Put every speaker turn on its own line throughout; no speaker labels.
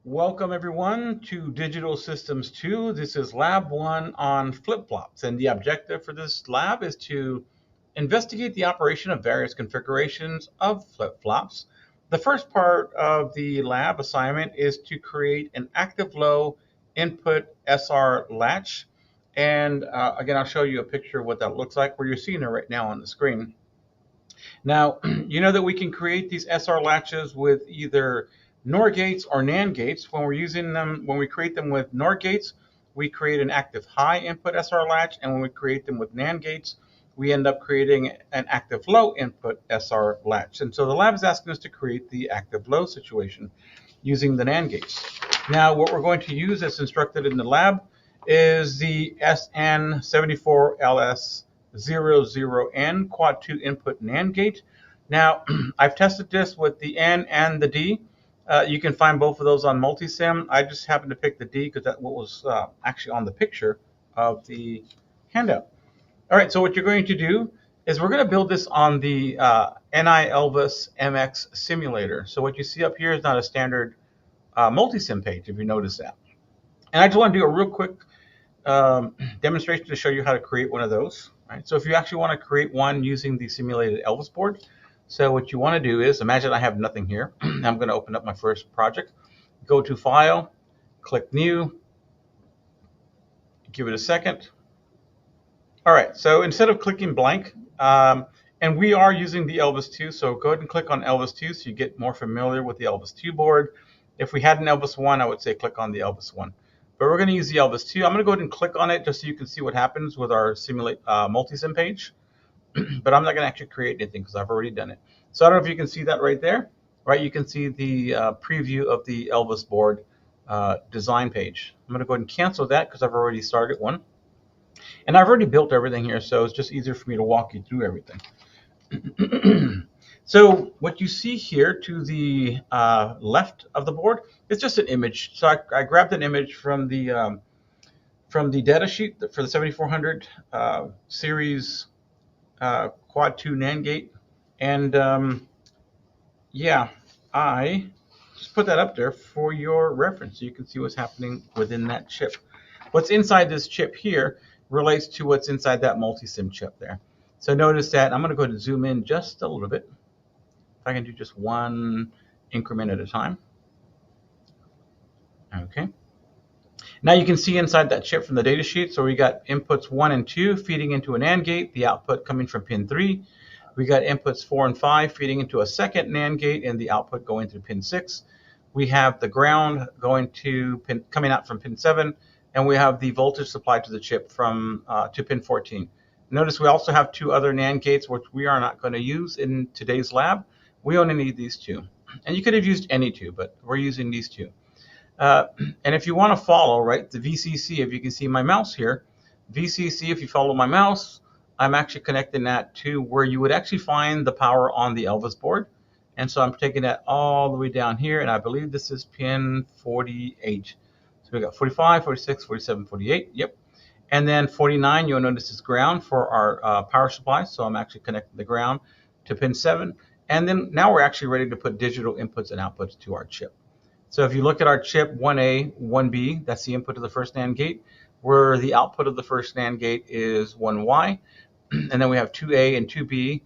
Welcome everyone to Digital Systems 2. This is Lab 1 on flip-flops, and the objective for this lab is to investigate the operation of various configurations of flip-flops. The first part of the lab assignment is to create an active low input SR latch. And again, I'll show you a picture of what that looks like, where you're seeing it right now on the screen. Now, you know that we can create these SR latches with either NOR gates or NAND gates. When we're using them, when we create them with NOR gates, we create an active high input SR latch, and when we create them with NAND gates, we end up creating an active low input SR latch. And so the lab is asking us to create the active low situation using the NAND gates. Now, what we're going to use as instructed in the lab is the SN74LS00N quad 2 input NAND gate. Now, I've tested this with the N and the D. You can find both of those on MultiSim. I just happened to pick the D because that's what was actually on the picture of the handout. All right, so what you're going to do is we're going to build this on the NI ELVIS MX simulator. So what you see up here is not a standard MultiSim page, if you notice that. And I just want to do a real quick demonstration to show you how to create one of those. Right? So if you actually want to create one using the simulated ELVIS board, so what you want to do is, imagine I have nothing here. I'm going to open up my first project. Go to File, click New, give it a second. All right, so instead of clicking blank, and we are using the ELVIS II, so go ahead and click on ELVIS II so you get more familiar with the ELVIS II board. If we had an ELVIS I, I would say click on the ELVIS I. But we're going to use the ELVIS II. I'm going to go ahead and click on it just so you can see what happens with our simulate MultiSim page. But I'm not going to actually create anything because I've already done it. So I don't know if you can see that right there. Right, you can see the preview of the ELVIS board design page. I'm going to go ahead and cancel that because I've already started one. And I've already built everything here, so it's just easier for me to walk you through everything. So what you see here to the left of the board is just an image. So I grabbed an image from the data sheet for the 7400 series quad 2 NAND gate. And yeah, I just put that up there for your reference so you can see what's happening within that chip. What's inside this chip here relates to what's inside that MultiSim chip there. So notice that I'm going to go ahead and zoom in just a little bit. If I can do just one increment at a time. Okay. Now you can see inside that chip from the data sheet, so we got inputs 1 and 2 feeding into a NAND gate, the output coming from pin 3. We got inputs 4 and 5 feeding into a second NAND gate and the output going through pin 6. We have the ground going to coming out from pin 7, and we have the voltage supplied to the chip from to pin 14. Notice we also have 2 other NAND gates, which we are not going to use in today's lab. We only need these 2. And you could have used any 2, but we're using these 2. And if you want to follow, right, the VCC, if you can see my mouse here, VCC, if you follow my mouse, I'm actually connecting that to where you would actually find the power on the ELVIS board. And so I'm taking that all the way down here, and I believe this is pin 48. So we got 45, 46, 47, 48, yep. And then 49, you'll notice is ground for our power supply. So I'm actually connecting the ground to pin 7. And then now we're actually ready to put digital inputs and outputs to our chip. So if you look at our chip 1A, 1B, that's the input of the first NAND gate, where the output of the first NAND gate is 1Y. And then we have 2A and 2B,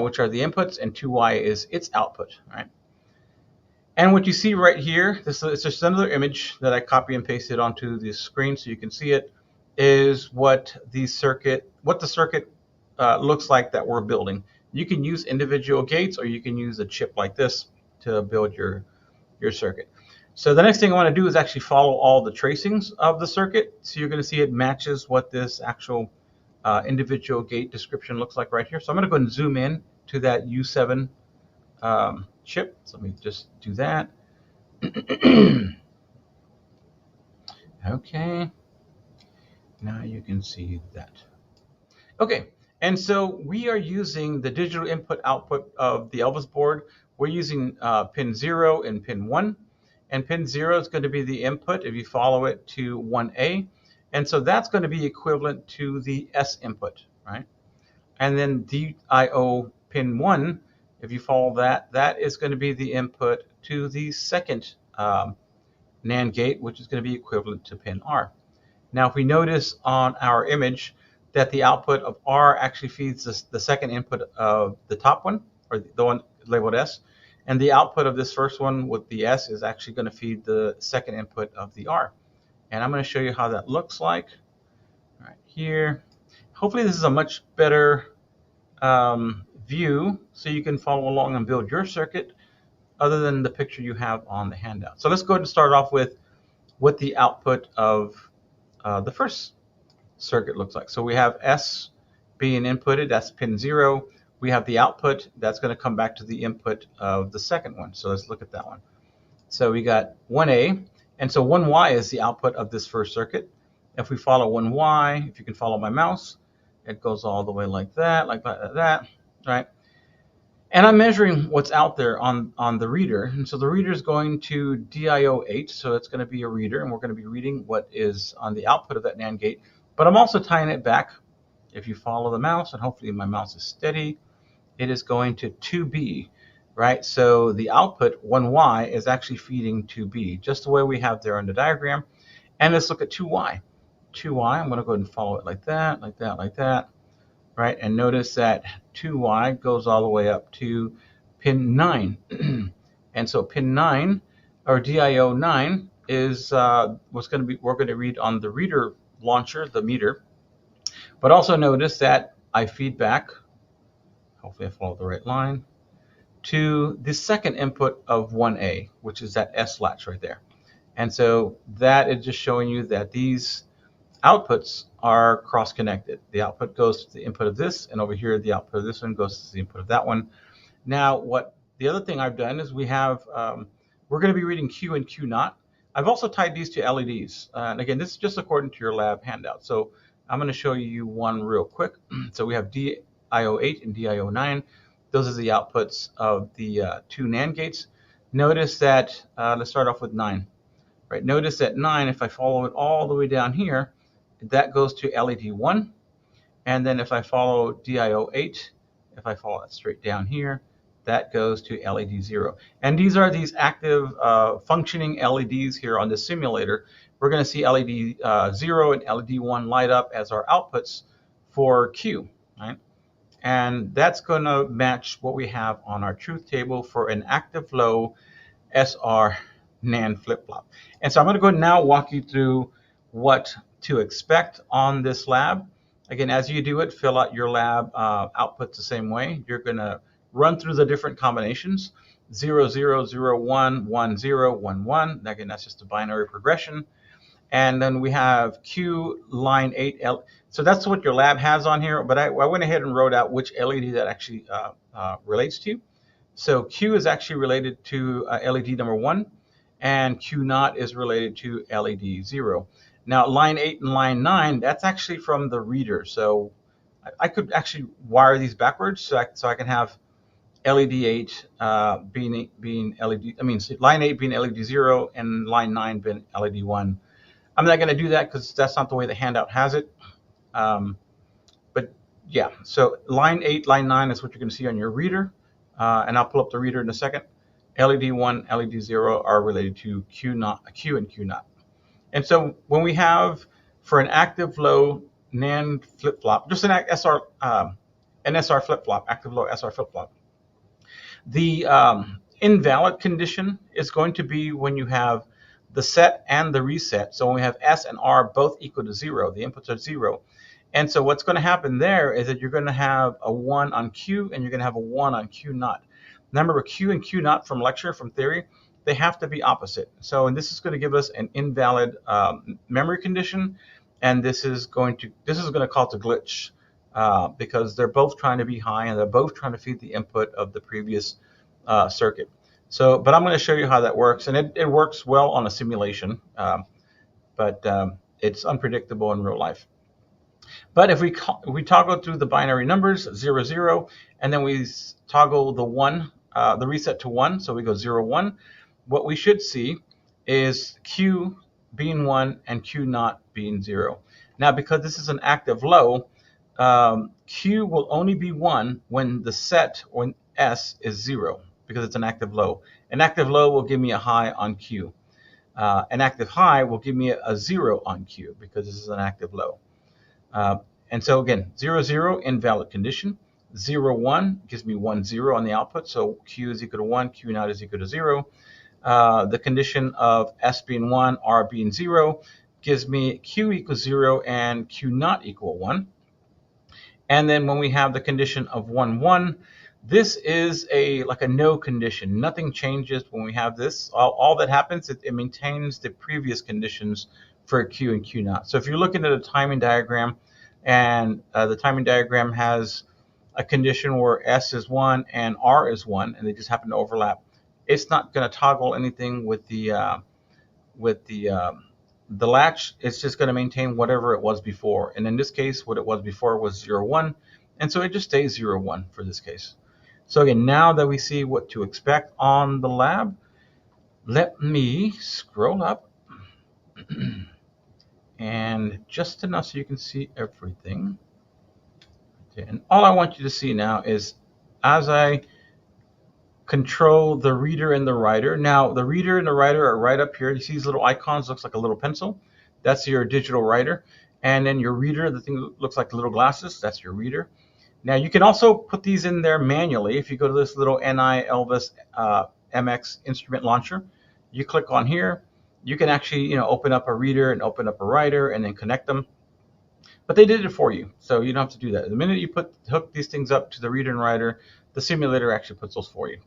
which are the inputs, and 2Y is its output, right? And what you see right here, this is just another image that I copy and pasted onto the screen so you can see it, is what the circuit looks like that we're building. You can use individual gates, or you can use a chip like this to build your circuit. So the next thing I want to do is actually follow all the tracings of the circuit. So you're going to see it matches what this actual individual gate description looks like right here. So I'm going to go and zoom in to that U7 chip. So let me just do that. Okay. Now you can see that. Okay. And so we are using the digital input output of the ELVIS board. We're using pin 0 and pin 1. And pin 0 is going to be the input if you follow it to 1A. And so that's going to be equivalent to the S input, right? And then DIO pin 1, if you follow that, that is going to be the input to the second NAND gate, which is going to be equivalent to pin R. Now, if we notice on our image that the output of R actually feeds the second input of the top one, or the one labeled S, and the output of this first one with the S is actually going to feed the second input of the R. And I'm going to show you how that looks like right here. Hopefully this is a much better view so you can follow along and build your circuit other than the picture you have on the handout. So let's go ahead and start off with what the output of the first circuit looks like. So we have S being inputted, that's pin 0. We have the output that's going to come back to the input of the second one. So let's look at that one. So we got 1A, and so 1Y is the output of this first circuit. If we follow 1Y, if you can follow my mouse, it goes all the way like that, right? And I'm measuring what's out there on the reader. And so the reader is going to DIO8, so it's going to be a reader, and we're going to be reading what is on the output of that NAND gate. But I'm also tying it back. If you follow the mouse, and hopefully my mouse is steady, it is going to 2B, right? So the output, 1Y, is actually feeding 2B, just the way we have there on the diagram. And let's look at 2Y. 2Y, I'm going to go ahead and follow it like that, like that, like that. Right, and notice that 2Y goes all the way up to pin 9. And so pin 9, or DIO 9, is what's going to be, we're going to read on the reader launcher, the meter. But also notice that I feed back, hopefully I follow the right line, to the second input of 1A, which is that S latch right there. And so that is just showing you that these outputs are cross-connected. The output goes to the input of this, and over here the output of this one goes to the input of that one. Now, what the other thing I've done is we have, we're going to be reading Q and Q naught. I've also tied these to LEDs. And again, this is just according to your lab handout. So I'm going to show you one real quick. So we have DIO8 and DIO9. Those are the outputs of the two NAND gates. Notice that, let's start off with 9. Right, notice that 9, if I follow it all the way down here, that goes to LED 1. And then if I follow DIO8, if I follow it straight down here, that goes to LED 0. And these are these active functioning LEDs here on the simulator. We're going to see LED 0 and LED 1 light up as our outputs for Q, right? And that's going to match what we have on our truth table for an active low SR NAND flip-flop. And so I'm going to go now walk you through what to expect on this lab. Again, as you do it, fill out your lab outputs the same way. You're going to run through the different combinations, 0, 0, 0, 1, 1, 0, 1, 1. Again, that's just a binary progression. And then we have Q line 8. So that's what your lab has on here, but I went ahead and wrote out which LED that actually relates to. So Q is actually related to LED number 1, and Q naught is related to LED 0. Now, line 8 and line 9, that's actually from the reader. So I could actually wire these backwards so I can have LED 8 being LED, line 8 being LED 0 and line 9 being LED 1. I'm not going to do that because that's not the way the handout has it. But yeah, so line 8, line 9 is what you're going to see on your reader. And I'll pull up the reader in a second. LED 1, LED 0 are related to Q and Q naught. And so when we have, for an active low NAND flip-flop, just an SR flip-flop, active low SR flip-flop, the invalid condition is going to be when you have the set and the reset. So when we have S and R both equal to 0, the inputs are 0. And so what's going to happen there is that you're going to have a 1 on Q and you're going to have a 1 on Q naught. Remember, Q and Q naught from lecture, from theory, they have to be opposite. So, and this is going to give us an invalid memory condition, and this is going to cause a glitch because they're both trying to be high and they're both trying to feed the input of the previous circuit. So, but I'm going to show you how that works, and it works well on a simulation, but it's unpredictable in real life. But if we toggle through the binary numbers, 0, 0, and then we toggle the 1, the reset to 1, so we go 0, 1, what we should see is Q being 1 and Q naught being 0. Now, because this is an active low, Q will only be 1 when the set, or S, is 0, because it's an active low. An active low will give me a high on Q. An active high will give me a 0 on Q because this is an active low. And so again, 0, 0, invalid condition. 0, 1 gives me 1, 0 on the output. So Q is equal to 1, Q naught is equal to 0. The condition of S being 1, R being 0 gives me Q equals 0 and Q naught equal 1. And then when we have the condition of 1, 1, this is like a no condition. Nothing changes when we have this. All that happens, it maintains the previous conditions for Q and Q naught. So if you're looking at a timing diagram, and the timing diagram has a condition where S is 1 and R is 1, and they just happen to overlap, it's not going to toggle anything with the latch. It's just going to maintain whatever it was before. And in this case, what it was before was 0, 1. And so it just stays 0, 1 for this case. So again, now that we see what to expect on the lab, let me scroll up and just enough so you can see everything. Okay, and all I want you to see now is as I control the reader and the writer. Now, the reader and the writer are right up here. You see these little icons, looks like a little pencil. That's your digital writer. And then your reader, the thing that looks like the little glasses, that's your reader. Now, you can also put these in there manually. If you go to this little NI ELVIS MX instrument launcher, you click on here. You can actually open up a reader and open up a writer and then connect them. But they did it for you, so you don't have to do that. The minute you hook these things up to the reader and writer, the simulator actually puts those for you.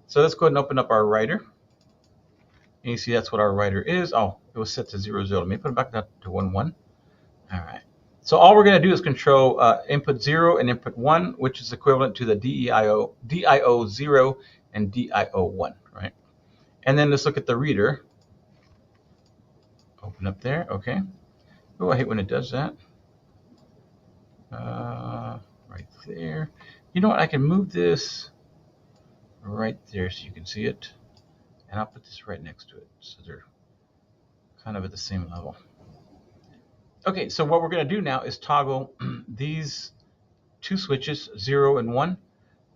So let's go ahead and open up our writer. And you see that's what our writer is. Oh, it was set to 0, 0. Let me put it back down to 1, 1. All right. So all we're going to do is control input 0 and input 1, which is equivalent to the DIO 0 and DIO 1, right? And then let's look at the reader. Open up there, okay. Oh, I hate when it does that. Right there. You know what? I can move this right there so you can see it. And I'll put this right next to it so they're kind of at the same level. Okay, so what we're going to do now is toggle these two switches, 0 and 1,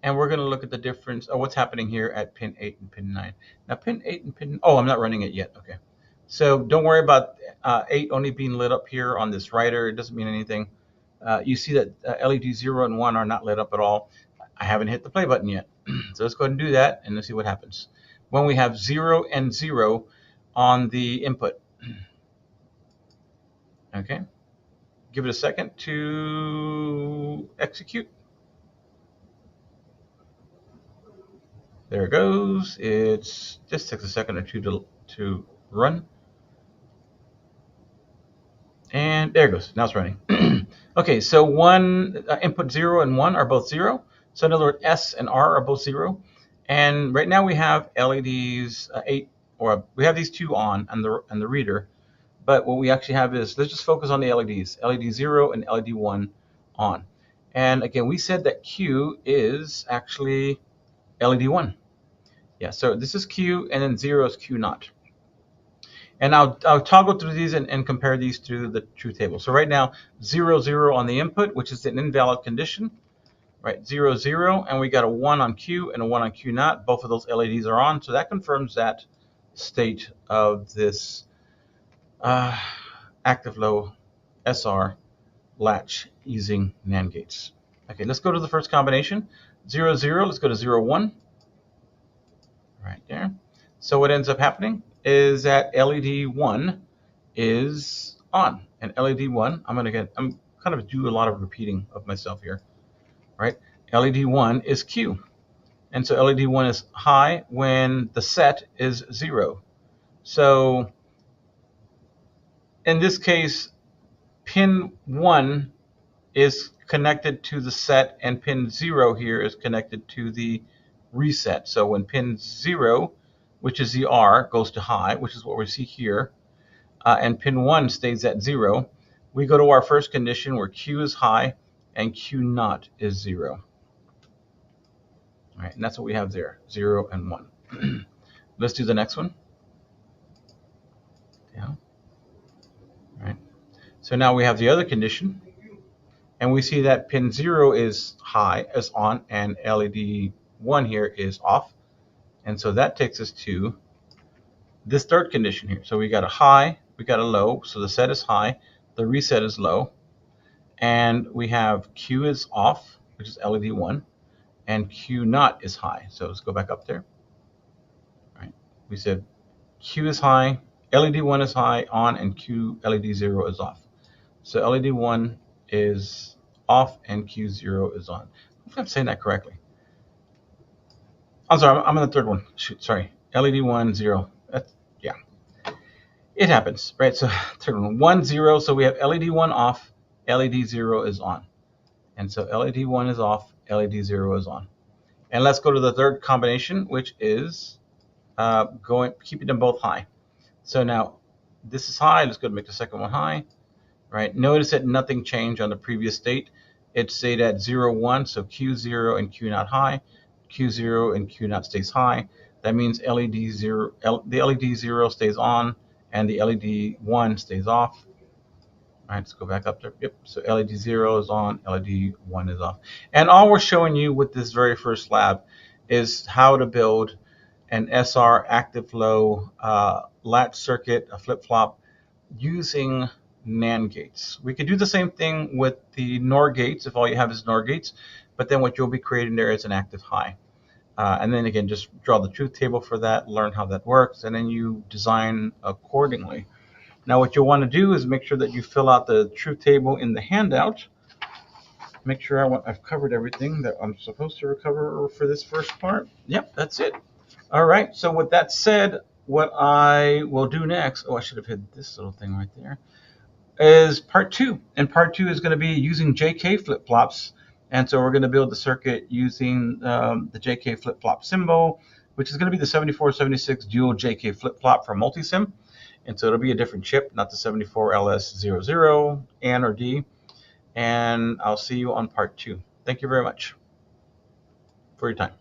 and we're going to look at the difference of what's happening here at pin 8 and pin 9. Now, pin 8 and pin... Oh, I'm not running it yet. Okay. So don't worry about 8 only being lit up here on this writer. It doesn't mean anything. You see that LED 0 and 1 are not lit up at all. I haven't hit the play button yet. So let's go ahead and do that, and let's see what happens. When we have 0 and 0 on the input. Okay. Give it a second to execute. There it goes. It just takes a second or two to run. And there it goes. Now it's running. Okay, so input 0 and 1 are both 0. So in other words, S and R are both 0. And right now we have LEDs 8, or we have these two on the reader. But what we actually have is, let's just focus on the LEDs, LED 0 and LED 1 on. And again, we said that Q is actually LED 1. Yeah, so this is Q, and then 0 is Q naught. And I'll toggle through these and compare these to the truth table. So right now, 0, 0 on the input, which is an invalid condition. Right, 0, 0, and we got a 1 on Q and a 1 on Q naught. Both of those LEDs are on, so that confirms that state of this active low SR latch using NAND gates. Okay, let's go to the first combination. 0, 0, let's go to 0, 1. Right there. So what ends up happening is that LED 1 is on. And LED 1, I'm kind of do a lot of repeating of myself here. Right? LED 1 is Q. And so LED 1 is high when the set is 0. So in this case, pin 1 is connected to the set, and pin 0 here is connected to the reset. So when pin 0, which is the R, goes to high, which is what we see here, and pin 1 stays at 0, we go to our first condition where Q is high and Q naught is 0. All right, and that's what we have there, 0 and 1. Let's do the next one. Yeah. All right. So now we have the other condition, and we see that pin 0 is high, is on, and LED 1 here is off. And so that takes us to this third condition here. So we got a high, we got a low, so the set is high, the reset is low, and we have Q is off, which is LED 1, and Q naught is high. So let's go back up there. Right. We said Q is high, LED 1 is high, on, and LED 0 is off. So LED 1 is off and Q0 is on. If I'm saying that correctly. I'm sorry, I'm on the third one. Shoot, sorry. LED 1, 0. Yeah. It happens, right? So third one, 1, 0. So we have LED 1 off, LED 0 is on. And so LED 1 is off, LED 0 is on. And let's go to the third combination, which is keeping them both high. So now this is high. Let's go to make the second one high. Right? Notice that nothing changed on the previous state. It stayed at 0, 1, so Q0 and Q naught high. Q0 and Q naught stays high. That means the LED 0 stays on and the LED 1 stays off. All right, let's go back up there. Yep, so LED 0 is on, LED 1 is off. And all we're showing you with this very first lab is how to build an SR active low latch circuit, a flip-flop, using NAND gates. We could do the same thing with the NOR gates if all you have is NOR gates, but then what you'll be creating there is an active high. And then again, just draw the truth table for that, learn how that works, and then you design accordingly. Now what you'll want to do is make sure that you fill out the truth table in the handout. Make sure I've covered everything that I'm supposed to cover for this first part. Yep, that's it. All right, so with that said, what I will do next, I should have hit this little thing right there, is part 2. And part 2 is going to be using JK flip-flops. And so we're going to build the circuit using the JK flip-flop symbol, which is going to be the 7476 dual JK flip-flop from MultiSim. And so it'll be a different chip, not the 74LS00, N or D. And I'll see you on part 2. Thank you very much for your time.